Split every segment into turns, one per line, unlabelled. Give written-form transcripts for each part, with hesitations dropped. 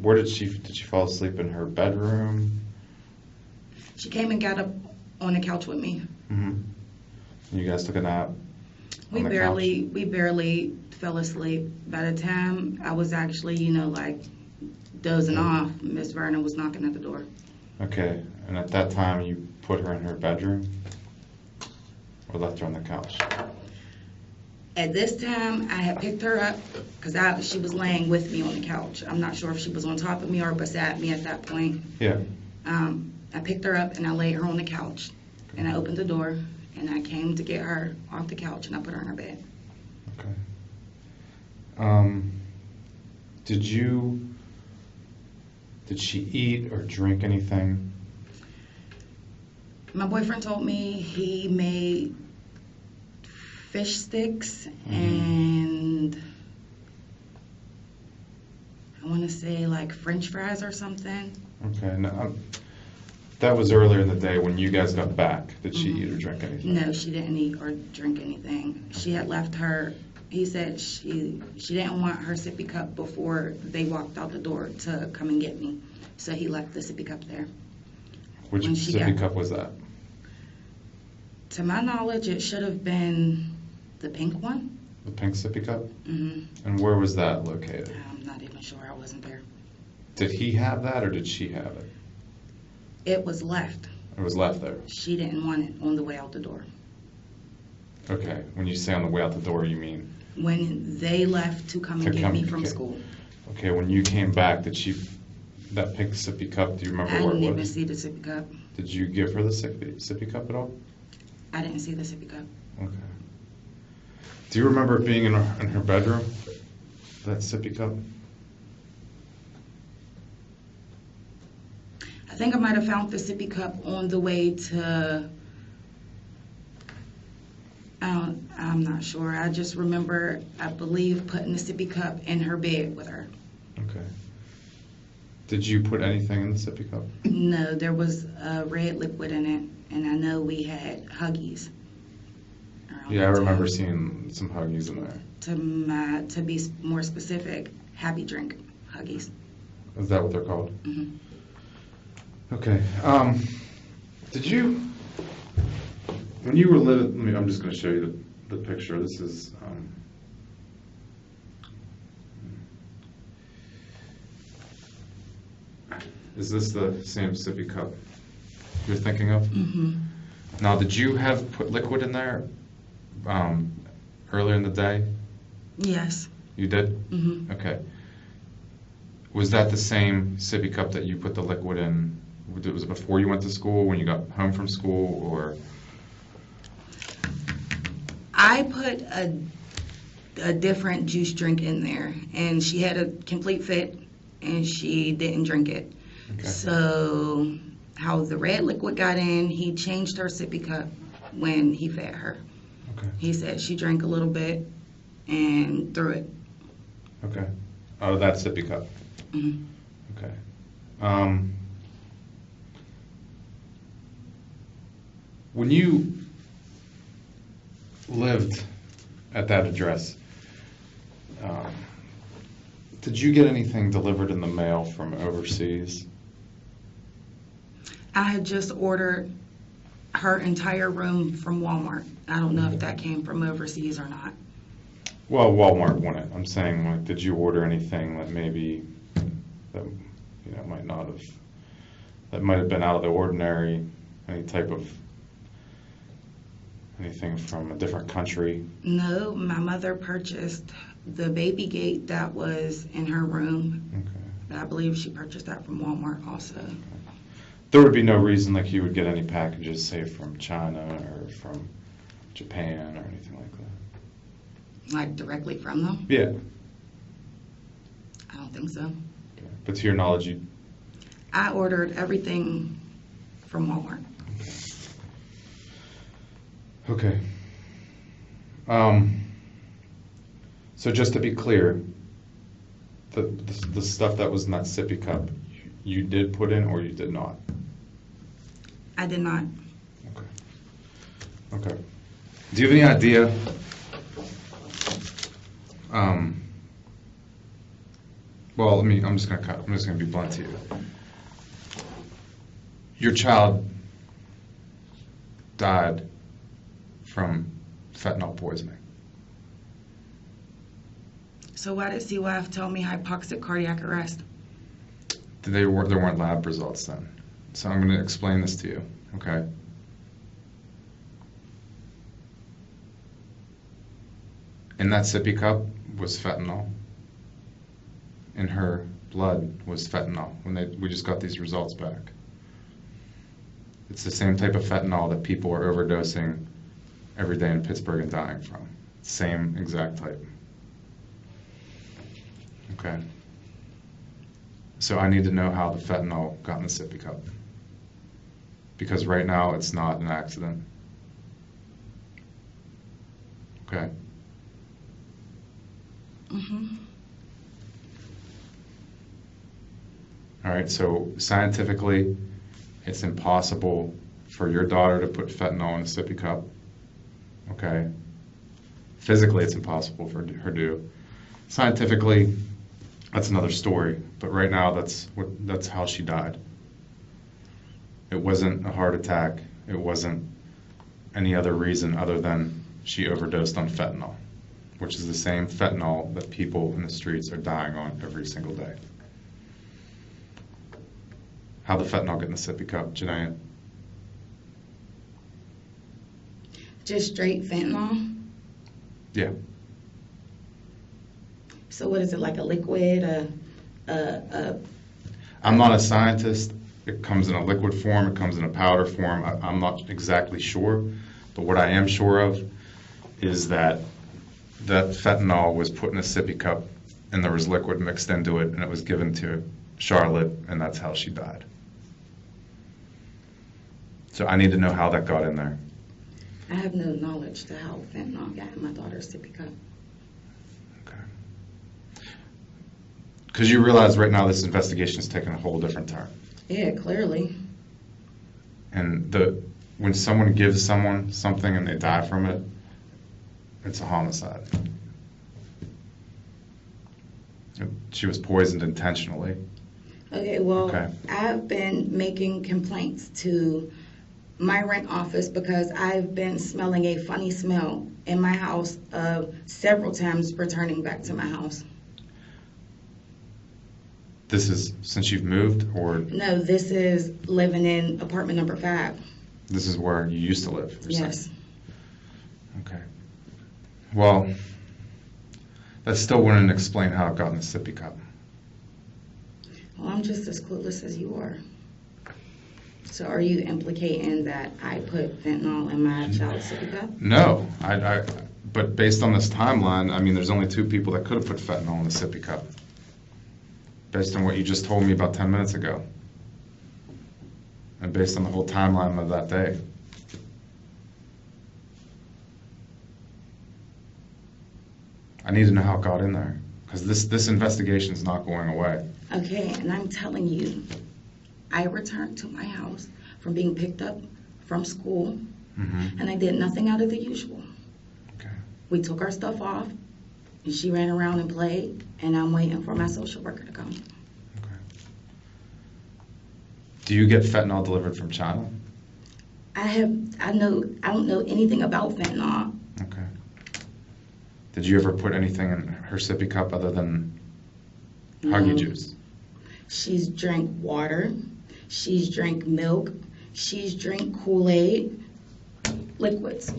Where did she fall asleep, in her bedroom?
She came and got up on the couch with me.
Mm-hmm. You guys took a nap
We
on the
barely fell asleep. By the time I was actually, like dozing off, Miss Verna was knocking at the door.
Okay, and at that time you put her in her bedroom or left her on the couch?
At this time, I had picked her up because she was laying with me on the couch. I'm not sure if she was on top of me or beside me at that point.
Yeah.
I picked her up and I laid her on the couch, and I opened the door and I came to get her off the couch and I put her in her bed.
Okay. Did she eat or drink anything?
My boyfriend told me he made fish sticks and I want to say like French fries or something.
Okay. Now, that was earlier in the day when you guys got back. Did she eat or drink anything?
No, she didn't eat or drink anything. She had left her. He said she didn't want her sippy cup before they walked out the door to come and get me. So he left the sippy cup there.
Which sippy cup was that?
To my knowledge, it should have been the pink one.
The pink sippy cup?
Mm-hmm.
And where was that located?
I'm not even sure. I wasn't there.
Did he have that or did she have it?
It was left.
It was left there.
She didn't want it on the way out the door.
Okay. When you say on the way out the door, you mean?
When they left to come and get me from school.
Okay, when you came back, that pink sippy cup, do you remember where it was?
I didn't even see the sippy cup.
Did you give her the sippy cup at all?
I didn't see the sippy cup.
Okay. Do you remember it being in her bedroom, that sippy cup?
I think I might have found the sippy cup on the way to, I'm not sure. I just remember, I believe, putting the sippy cup in her bed with her.
Okay. Did you put anything in the sippy cup?
No, there was a red liquid in it, and I know we had Huggies.
Yeah, I remember seeing some Huggies in there.
To be more specific, Happy Drink Huggies.
Is that what they're called?
Mm-hmm.
Okay. Did you, when you were living, I'm just going to show you the picture. This is, is this the same sippy cup you're thinking of?
Mm-hmm.
Now, did you put liquid in there earlier in the day?
Yes.
You did?
Mm-hmm.
Okay. Was that the same sippy cup that you put the liquid in? Was it before you went to school, when you got home from school, or?
I put a different juice drink in there, and she had a complete fit, and she didn't drink it.
Okay.
So how the red liquid got in, he changed her sippy cup when he fed her.
Okay.
He said she drank a little bit and threw it.
Okay. Out of that sippy cup?
Mm-hmm.
Okay. When you lived at that address, did you get anything delivered in the mail from overseas?
I had just ordered her entire room from Walmart. I don't know if that came from overseas or not.
Well, Walmart wouldn't. I'm saying, like, did you order anything that maybe that might have been out of the ordinary? Any type of anything from a different country?
No, my mother purchased the baby gate that was in her room.
Okay.
I believe she purchased that from Walmart also.
Okay. There would be no reason like you would get any packages, say, from China or from Japan or anything like that?
Like directly from them?
Yeah.
I don't think so.
Okay. But to your knowledge,
I ordered everything from Walmart.
Okay. So just to be clear, the stuff that was in that sippy cup, you did put in or you did not?
I did not.
Okay. Okay. Do you have any idea Well, I'm just gonna be blunt to you. Your child died from fentanyl poisoning.
So why did CYF tell me hypoxic cardiac arrest?
There weren't lab results then. So I'm going to explain this to you, okay? In that sippy cup was fentanyl. In her blood was fentanyl we just got these results back. It's the same type of fentanyl that people are overdosing every day in Pittsburgh and dying from. Same exact type. Okay. So I need to know how the fentanyl got in the sippy cup. Because right now it's not an accident. Okay. All right, so scientifically, it's impossible for your daughter to put fentanyl in a sippy cup. Okay. Physically, it's impossible for her to do. Scientifically, that's another story. But right now, that's how she died. It wasn't a heart attack. It wasn't any other reason other than she overdosed on fentanyl, which is the same fentanyl that people in the streets are dying on every single day. How'd the fentanyl get in the sippy cup, Jhenea?
Just straight fentanyl?
Yeah.
So what is it, like a liquid,
I'm not a scientist. It comes in a liquid form, it comes in a powder form. I'm not exactly sure, but what I am sure of is that fentanyl was put in a sippy cup and there was liquid mixed into it and it was given to Charlotte and that's how she died. So I need to know how that got in there.
I have no knowledge to how fentanyl got in my daughter's sippy cup.
Okay. Because you realize right now this investigation is taking a whole different turn.
Yeah, clearly.
And when someone gives someone something and they die from it, it's a homicide. She was poisoned intentionally.
Okay, well,
Okay.
I've been making complaints to my rent office because I've been smelling a funny smell in my house several times returning back to my house.
This is since you've moved, or
No, this is living in apartment number 5.
this is where you used to live? you're
Yes.
saying? Okay. Well, that still wouldn't explain how it got in the sippy cup.
Well, I'm just as clueless as you are. So are you implicating that I put fentanyl in my child's sippy cup?
No, but based on this timeline, I mean, there's only 2 people that could have put fentanyl in the sippy cup. Based on what you just told me about 10 minutes ago. And based on the whole timeline of that day. I need to know how it got in there. Because this investigation is not going away.
Okay, and I'm telling you, I returned to my house from being picked up from school, and I did nothing out of the usual.
Okay.
We took our stuff off, and she ran around and played, and I'm waiting for my social worker to come.
Okay. Do you get fentanyl delivered from China?
I don't know anything about fentanyl.
Okay. Did you ever put anything in her sippy cup other than Huggy
No.
juice?
She's drank water, she's drank milk, she's drank Kool-Aid, liquids.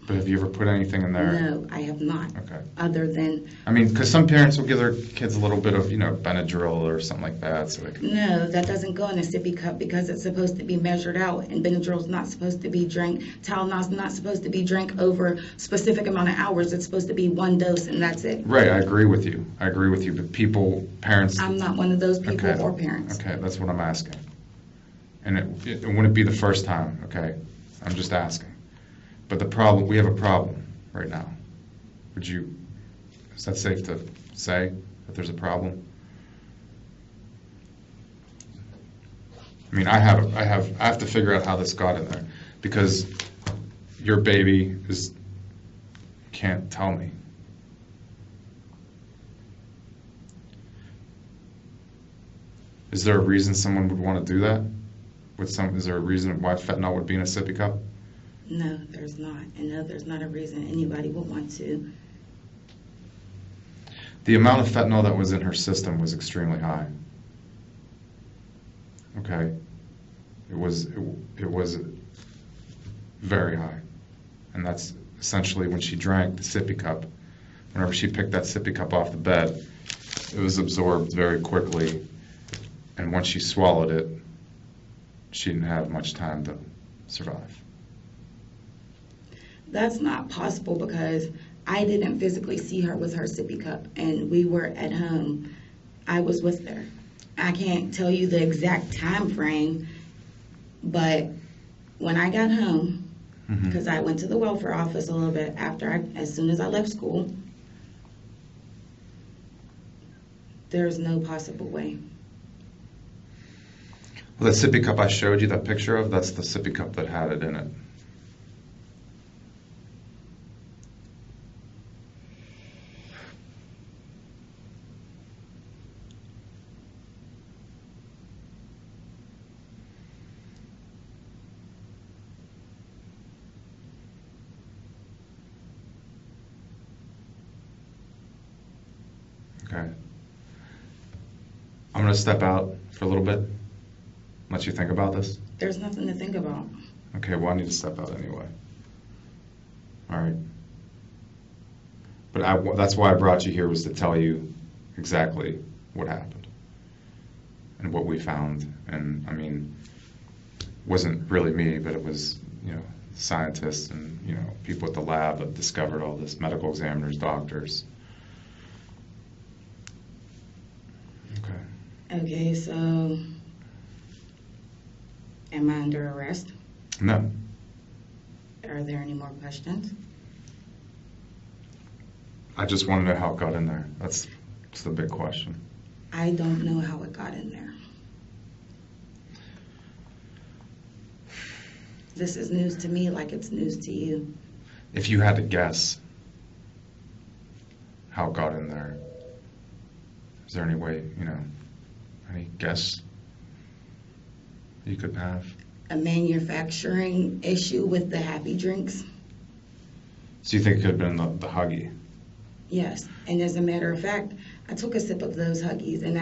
But have you ever put anything in there?
No, I have not.
Okay.
Other than,
I mean, because some parents will give their kids a little bit of, Benadryl or something like that, so they can.
no, that doesn't go in a sippy cup because it's supposed to be measured out, and Benadryl's not supposed to be drank. Tylenol's not supposed to be drank over a specific amount of hours. It's supposed to be 1 dose, and that's it.
Right, I agree with you. But parents.
I'm not one of those people
Okay.
or parents.
Okay, that's what I'm asking. And it wouldn't be the first time, okay? I'm just asking. But we have a problem right now. Is that safe to say that there's a problem? I mean, I have to figure out how this got in there because your baby can't tell me. Is there a reason someone would want to do that? Is there a reason why fentanyl would be in a sippy cup?
No, there's not. And no, there's not a reason anybody would want to.
The amount of fentanyl that was in her system was extremely high. Okay? It was very high. And that's essentially when she drank the sippy cup. Whenever she picked that sippy cup off the bed, it was absorbed very quickly. And once she swallowed it, she didn't have much time to survive.
That's not possible because I didn't physically see her with her sippy cup, and we were at home. I was with her. I can't tell you the exact time frame, but when I got home, because I went to the welfare office a little bit as soon as I left school, there's no possible way.
Well, that sippy cup I showed you that picture of, that's the sippy cup that had it in it. Okay. I'm going to step out for a little bit, let you think about this.
There's nothing to think about.
Okay, well, I need to step out anyway. All right. But that's why I brought you here, was to tell you exactly what happened and what we found. And, I mean, it wasn't really me, but it was, scientists and, people at the lab that discovered all this, medical examiners, doctors.
Okay, so am I under arrest?
No.
Are there any more questions?
I just want to know how it got in there. That's the big question.
I don't know how it got in there. This is news to me like it's news to you.
If you had to guess how it got in there, is there any way, any guess you could have?
A manufacturing issue with the happy drinks?
So you think it could have been the Huggy?
Yes, and as a matter of fact, I took a sip of those Huggies and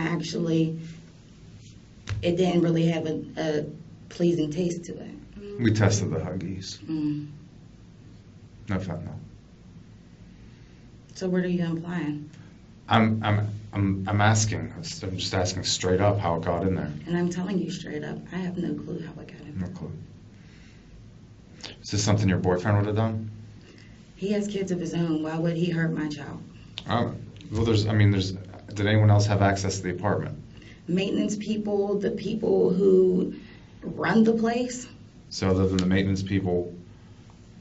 it didn't really have a pleasing taste to it.
We tested the Huggies. No fentanyl.
So what are you implying?
I'm asking. I'm just asking straight up how it got in there.
And I'm telling you straight up, I have no clue how it got in there.
No clue. Is this something your boyfriend would have done?
He has kids of his own. Why would he hurt my child?
Well, did anyone else have access to the apartment?
Maintenance people, the people who run the place.
So other than the maintenance people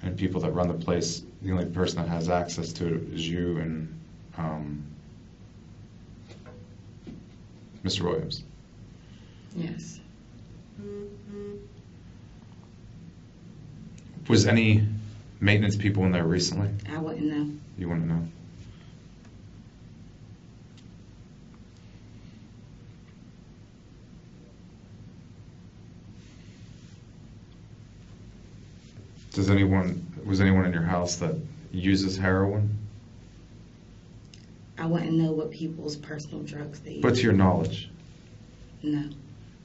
and people that run the place, the only person that has access to it is you and Mr. Williams.
Yes.
Was any maintenance people in there recently?
I wouldn't know.
You wouldn't know? Was anyone in your house that uses heroin?
I wouldn't know what people's personal drugs they use.
But to your knowledge,
No.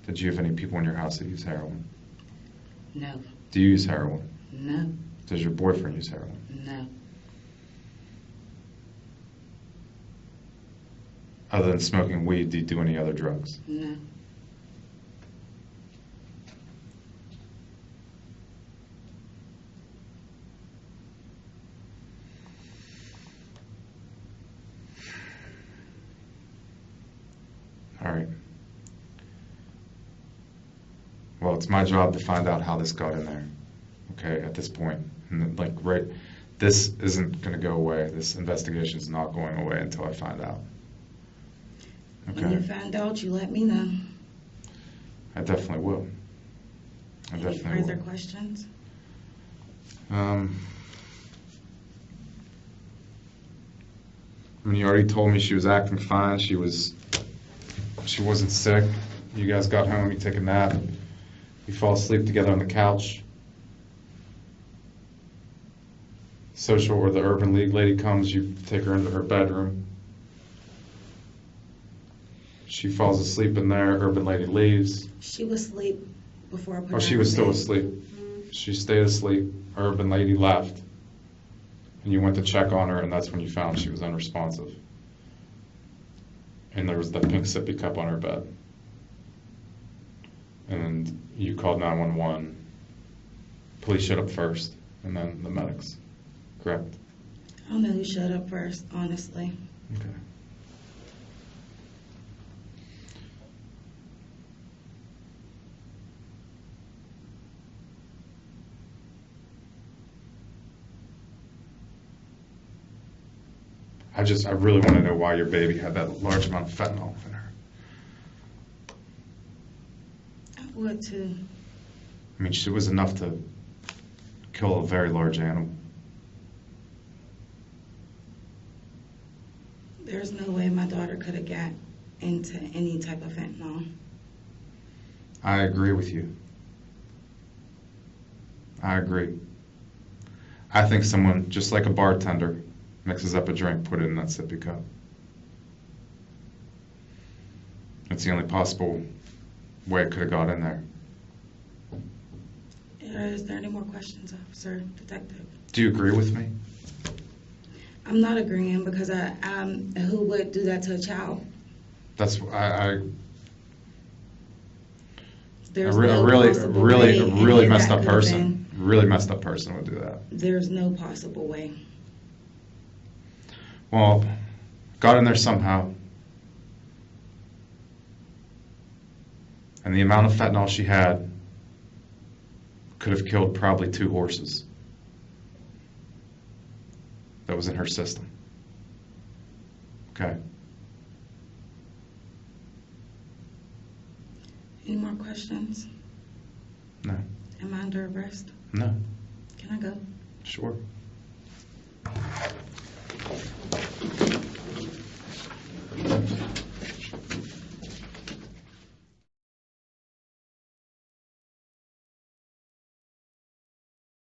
did you have any people in your house that use heroin?
No.
Do you use heroin?
No.
Does your boyfriend use heroin?
No.
Other than smoking weed, do you do any other drugs?
No.
All right. Well, it's my job to find out how this got in there. Okay, at this point. And this isn't going to go away. This investigation is not going away until I find out. Okay.
When you find out, you let me know.
I definitely will.
Any further questions?
I mean, you already told me she was acting fine. She wasn't sick. You guys got home, you take a nap, you fall asleep together on the couch. Social or the Urban League lady comes, you take her into her bedroom. She falls asleep in there, Urban lady leaves.
She was asleep before I put her
Oh, she
in
was still
bed.
asleep. She stayed asleep, Urban lady left. And you went to check on her, and that's when you found she was unresponsive. And there was the pink sippy cup on her bed. And you called 911. Police showed up first, and then the medics. Correct?
I don't know who showed up first, honestly.
Okay. I really want to know why your baby had that large amount of fentanyl in her.
I would too.
I mean, it was enough to kill a very large animal.
There's no way my daughter could have got into any type of fentanyl.
I agree with you. I agree. I think someone, just like a bartender, mixes up a drink, put it in that sippy cup. It's the only possible way it could have got in there.
Is there any more questions, officer, detective?
Do you agree with me?
I'm not agreeing because who would do that to a child?
That's a
There's no possible way
really
any of
messed
that
up
could have
person. Really messed up person would do that.
There's no possible way.
Well, got in there somehow. And the amount of fentanyl she had could have killed probably 2 horses that was in her system. Okay.
Any more questions?
No.
Am I under arrest?
No.
Can I go?
Sure.